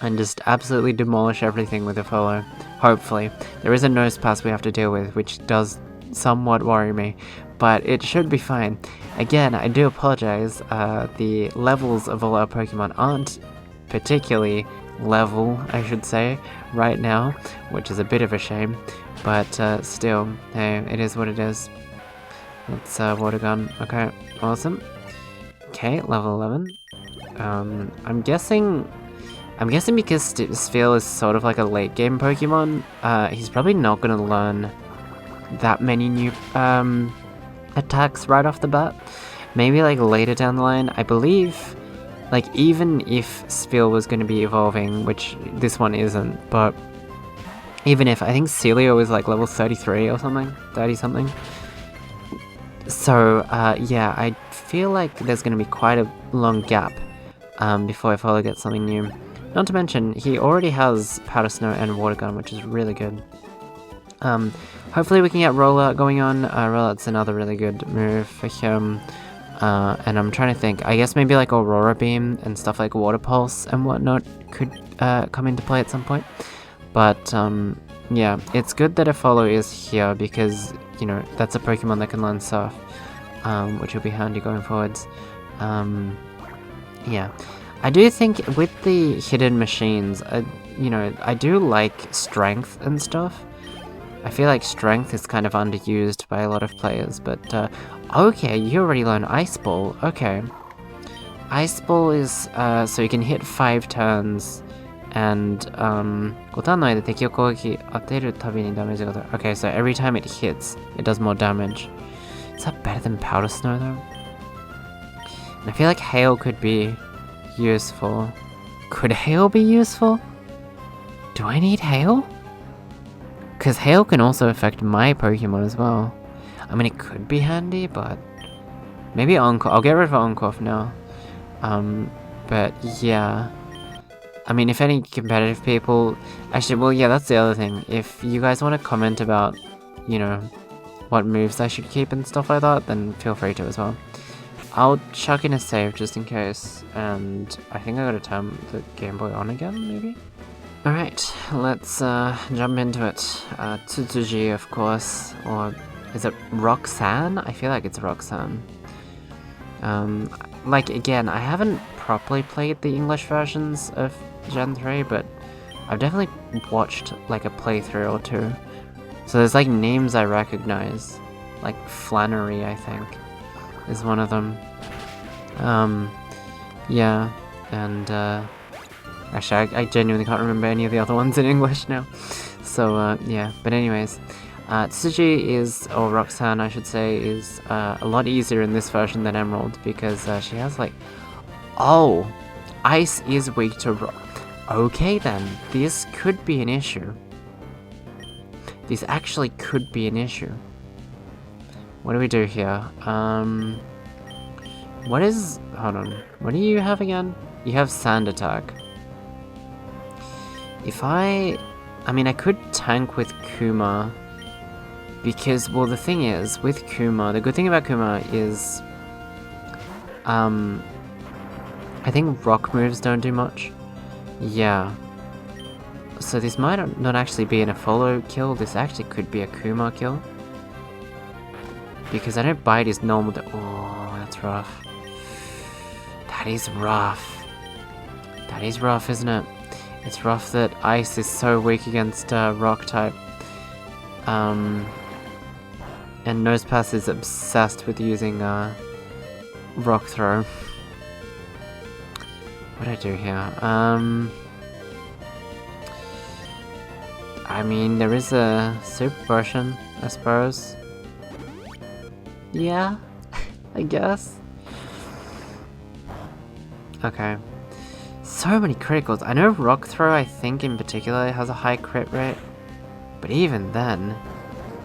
and just absolutely demolish everything with a follow. Hopefully. There is a nose pass we have to deal with, which does somewhat worry me, but it should be fine. Again, I do apologize, the levels of all our Pokemon aren't particularly level, I should say, right now, which is a bit of a shame, but still, hey, it is what it is. It's Water Gun. Okay, awesome. Okay, level 11. I'm guessing because Spheal is sort of like a late game Pokemon, he's probably not gonna learn that many new attacks right off the bat. Maybe like later down the line. I believe, like, even if Spheal was gonna be evolving, which this one isn't, but even if, I think Celio is like level 33 or something, 30 something. So yeah, I feel like there's gonna be quite a long gap before Ifolo gets something new. Not to mention, he already has Powder Snow and Water Gun, which is really good. Hopefully we can get Rollout going on. Rollout's another really good move for him. And I'm trying to think, I guess maybe like Aurora Beam and stuff like Water Pulse and whatnot could come into play at some point. But yeah, it's good that Ifolo is here because, you know, that's a Pokemon that can learn Surf, which will be handy going forwards. Yeah. I do think with the hidden machines, you know, I do like Strength and stuff. I feel like Strength is kind of underused by a lot of players, but okay, you already learned Ice Ball. Okay. Ice Ball is, so you can hit 5 turns, and, 5ターンの間敵を攻撃当てるたびにダメージが当たる. Okay, so every time it hits, it does more damage. Is that better than Powder Snow though? And I feel like Hail could be useful. Could Hail be useful? Do I need Hail? Because Hail can also affect my Pokemon as well. I mean, it could be handy, but maybe Encore. I'll get rid of Encore for now. But yeah. I mean, if any competitive people... Actually, well, yeah, that's the other thing. If you guys want to comment about, you know, what moves I should keep and stuff like that, then feel free to as well. I'll chuck in a save just in case, and I think I gotta turn the Game Boy on again, maybe? Alright, let's jump into it. Tsutsuji, of course, or is it Roxanne? I feel like it's Roxanne. Like, again, I haven't properly played the English versions of Gen 3, but I've definitely watched, like, a playthrough or two. So there's, like, names I recognize. Like, Flannery, I think, is one of them. Yeah, and, actually, I genuinely can't remember any of the other ones in English now. So, yeah, but anyways, Tsuji is, or Roxanne I should say, is a lot easier in this version than Emerald, because she has, like, oh, Ice is weak to Rock. Okay then, this could be an issue. This actually could be an issue. What do we do here? What is... hold on. What do you have again? You have Sand Attack. If I mean, I could tank with Kuma. Because, well, the thing is, with Kuma, the good thing about Kuma is... I think rock moves don't do much. Yeah. So this might not actually be an Ifolo kill, this actually could be a Kuma kill. Because I know Bite is normal to... oh, that's rough. That is rough. That is rough, isn't it? It's rough that Ice is so weak against Rock type. And Nosepass is obsessed with using Rock Throw. What do I do here? I mean, there is a Super Potion, I suppose. Yeah, I guess. Okay. So many criticals. I know Rock Throw, I think in particular, has a high crit rate. But even then...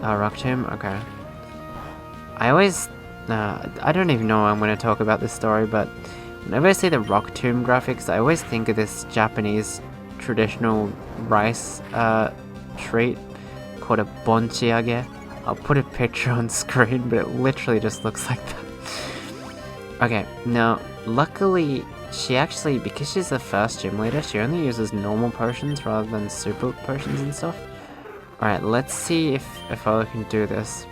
Rock Tomb? Okay. I always... I don't even know I'm going to talk about this story, but... whenever I say the Rock Tomb graphics, I always think of this Japanese traditional rice treat called a bonchiage. I'll put a picture on screen, but it literally just looks like that. Okay, now, luckily, she actually, because she's the first gym leader, she only uses normal potions rather than super potions and stuff. Alright, let's see if I can do this.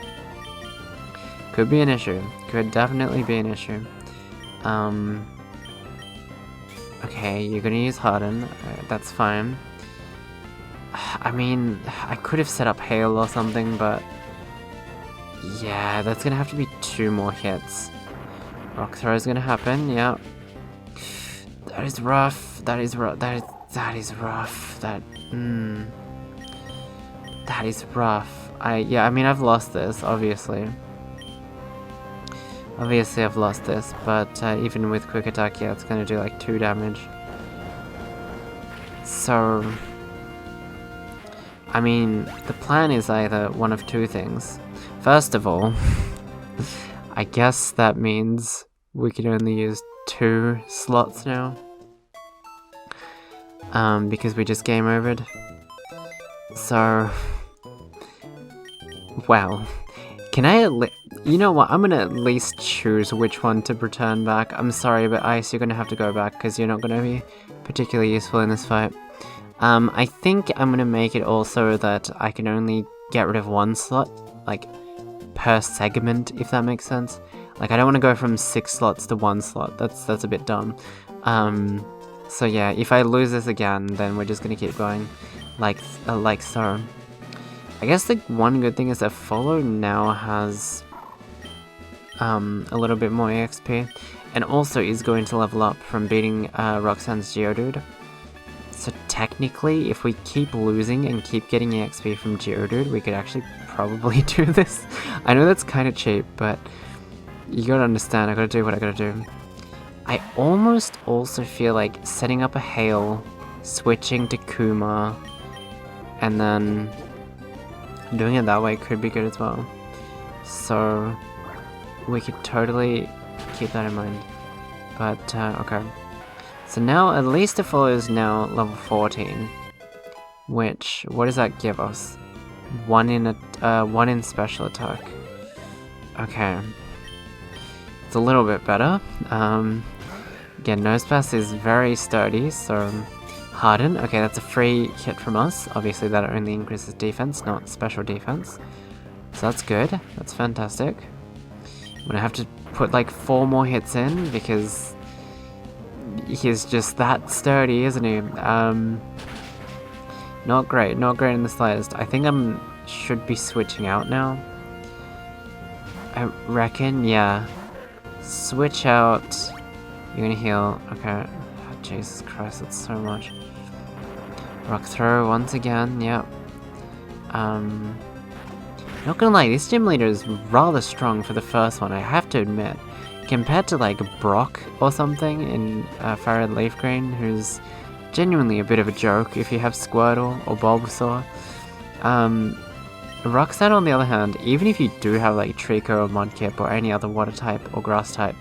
Could be an issue. Could definitely be an issue. Okay, you're gonna use Harden. That's fine. I mean, I could have set up Hail or something, but... yeah, that's gonna have to be 2 more hits. Rock Throw is gonna happen, yeah. That is rough. That is rough. That is rough. That is rough. I mean, I've lost this, obviously. Obviously, I've lost this, but even with Quick Attack, yeah, it's gonna do like 2 damage. So, I mean, the plan is either one of 2 things. First of all, I guess that means we can only use 2 slots now. Because we just game overed. So, well, can I you know what, I'm gonna at least choose which one to return back. I'm sorry, but Ice, you're gonna have to go back because you're not gonna be particularly useful in this fight. I think I'm gonna make it also that I can only get rid of 1 slot, like, per segment, if that makes sense. Like, I don't want to go from 6 slots to 1 slot. That's a bit dumb. So yeah, if I lose this again, then we're just gonna keep going, like so. I guess the one good thing is that Follow now has a little bit more EXP, and also is going to level up from beating Roxanne's Geodude. So technically, if we keep losing and keep getting EXP from Geodude, we could actually probably do this. I know that's kind of cheap, but you gotta understand, I gotta do what I gotta do. I almost also feel like setting up a Hail, switching to Kuma, and then doing it that way could be good as well. So we could totally keep that in mind. But, okay. So now, at least the Follow is now level 14. Which, what does that give us? 1 in special attack. Okay. It's a little bit better. Again, Nosepass is very sturdy, so... Harden, okay, that's a free hit from us. Obviously that only increases defense, not special defense. So that's good, that's fantastic. I'm gonna have to put like 4 more hits in, because he's just that sturdy, isn't he? Not great in the slightest. I think should be switching out now. I reckon, yeah. Switch out. You're gonna heal. Okay. Oh, Jesus Christ, that's so much. Rock Throw once again, yep. Not gonna lie, this gym leader is rather strong for the first one, I have to admit. Compared to like Brock or something in Farad Leaf Green, who's genuinely a bit of a joke if you have Squirtle or Bulbasaur. Roxanne, on the other hand, even if you do have like Trico or Mudkip or any other water type or grass type,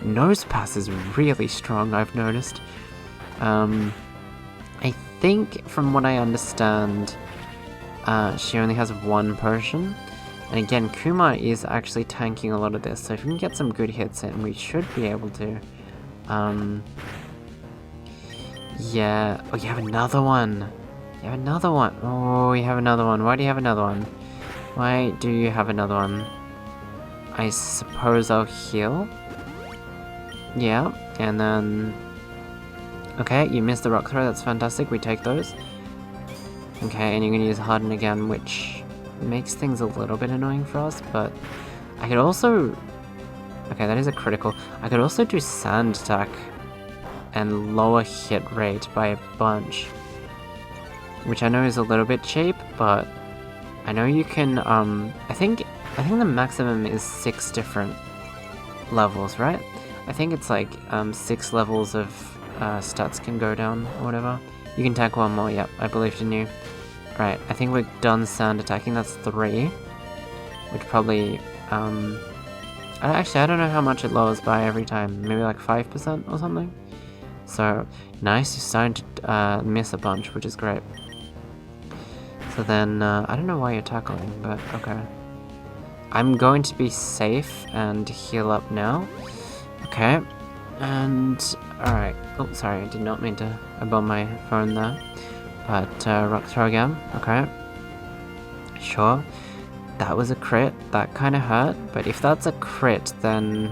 Nosepass is really strong, I've noticed. I think, from what I understand, she only has 1 potion. And again, Kuma is actually tanking a lot of this, so if we can get some good hits in, we should be able to. Yeah. Oh, you have another one! You have another one! Oh, you have another one. Why do you have another one? Why do you have another one? I suppose I'll heal? Yeah, and then... Okay, you missed the Rock Throw, that's fantastic, we take those. Okay, and you're gonna use Harden again, which makes things a little bit annoying for us, but I could also... Okay, that is a critical. I could also do Sand Attack and lower hit rate by a bunch. Which I know is a little bit cheap, but I know you can, I think the maximum is 6 different levels, right? I think it's like 6 levels of stats can go down or whatever. You can tank 1 more, yep, I believed in you. Right, I think we're done Sand Attacking, that's 3. Which probably, I don't know how much it lowers by every time, maybe like 5% or something? So, nice, you're starting to miss a bunch, which is great. So then, I don't know why you're tackling, but okay. I'm going to be safe and heal up now. Okay, and Alright. Oh, sorry, I did not mean to bomb my phone there. But, rock throw again. Okay. Sure. That was a crit. That kind of hurt. But if that's a crit, then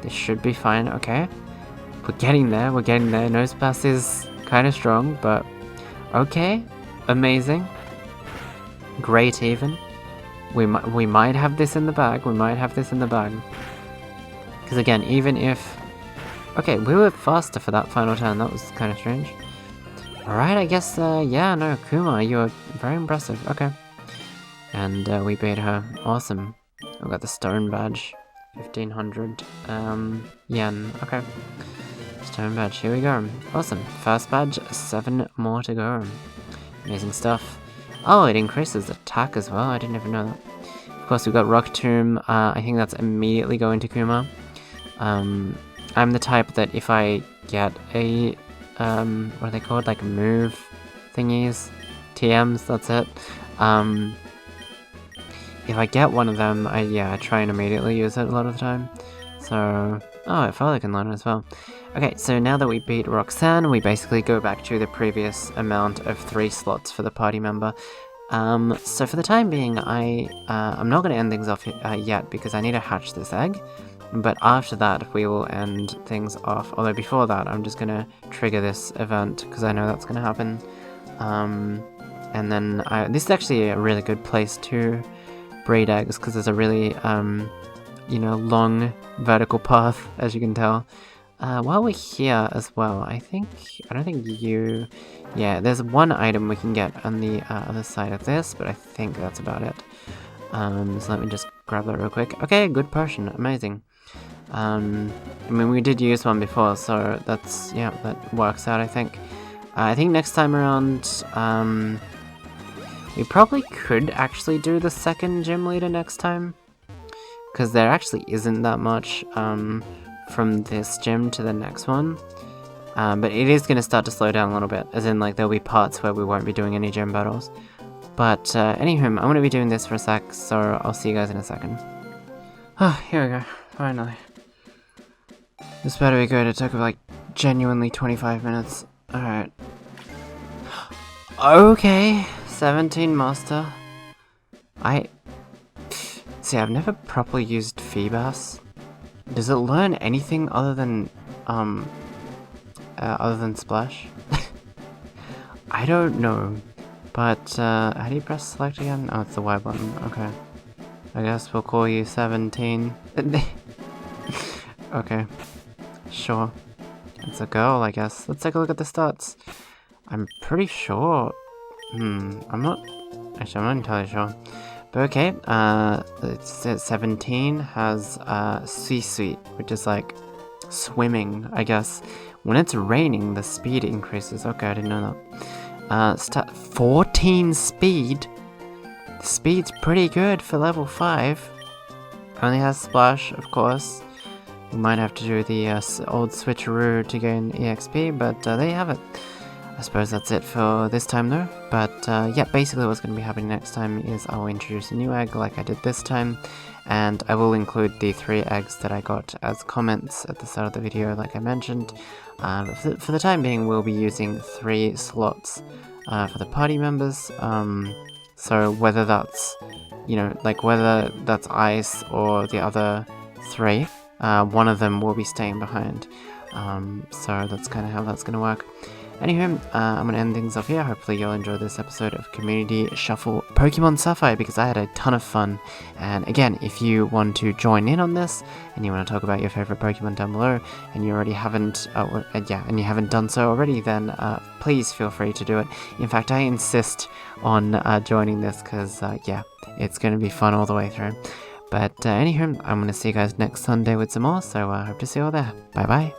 this should be fine. Okay. We're getting there. We're getting there. Nose Pass is kind of strong, but okay. Amazing. Great even. We might have this in the bag. We might have this in the bag. Because again, even if... Okay, we were faster for that final turn. That was kind of strange. Alright, I guess, yeah, no, Kuma, you were very impressive. Okay. And we beat her. Awesome. We got the stone badge. 1500 yen. Okay. Stone badge, here we go. Awesome. First badge, 7 more to go. Amazing stuff. Oh, it increases attack as well. I didn't even know that. Of course, we've got Rock Tomb. I think that's immediately going to Kuma. I'm the type that if I get a, what are they called? Like move thingies? TMs, that's it. If I get one of them, I try and immediately use it a lot of the time. So, oh, Father can learn it as well. Okay, so now that we beat Roxanne, we basically go back to the previous amount of 3 slots for the party member. So for the time being, I'm not going to end things off yet because I need to hatch this egg. But after that, we will end things off. Although before that, I'm just going to trigger this event because I know that's going to happen. And then this is actually a really good place to breed eggs because there's a really, you know, long vertical path, as you can tell. While we're here as well, I don't think you... Yeah, there's one item we can get on the other side of this, but I think that's about it. So let me just grab that real quick. Okay, good potion, amazing. I mean, we did use one before, so that's, yeah, that works out, I think. I think next time around, we probably could actually do the second gym leader next time. Because there actually isn't that much, from this gym to the next one. But it is going to start to slow down a little bit, as in, like, there'll be parts where we won't be doing any gym battles. But, anywho, I'm going to be doing this for a sec, so I'll see you guys in a second. Oh, here we go, finally. This better be good, it took, like, genuinely 25 minutes. Alright. Okay, 17 master. See, I've never properly used Feebas. Does it learn anything other than Splash? I don't know. But, how do you press select again? Oh, it's the Y button. Okay. I guess we'll call you 17. Okay. Sure. It's a girl, I guess. Let's take a look at the stats. I'm pretty sure... I'm not entirely sure. But okay, it's 17 has Sui, which is like swimming, I guess. When it's raining, the speed increases. Okay, I didn't know that. 14 speed? The speed's pretty good for level 5. Only has Splash, of course. We might have to do the old switcheroo to gain EXP, but there you have it. I suppose that's it for this time though, but yeah, basically what's going to be happening next time is I'll introduce a new egg like I did this time, and I will include the 3 eggs that I got as comments at the start of the video like I mentioned. For the time being, we'll be using 3 slots for the party members, so whether that's, you know, like whether that's Ice or the other 3, one of them will be staying behind, so that's kind of how that's going to work. Anywho, I'm going to end things off here. Hopefully you'll enjoy this episode of Community Shuffle Pokemon Sapphire because I had a ton of fun. And again, if you want to join in on this and you want to talk about your favorite Pokemon down below and you already haven't, and you haven't done so already, then please feel free to do it. In fact, I insist on joining this because, yeah, it's going to be fun all the way through. But anywho, I'm going to see you guys next Sunday with some more, so I hope to see you all there. Bye bye.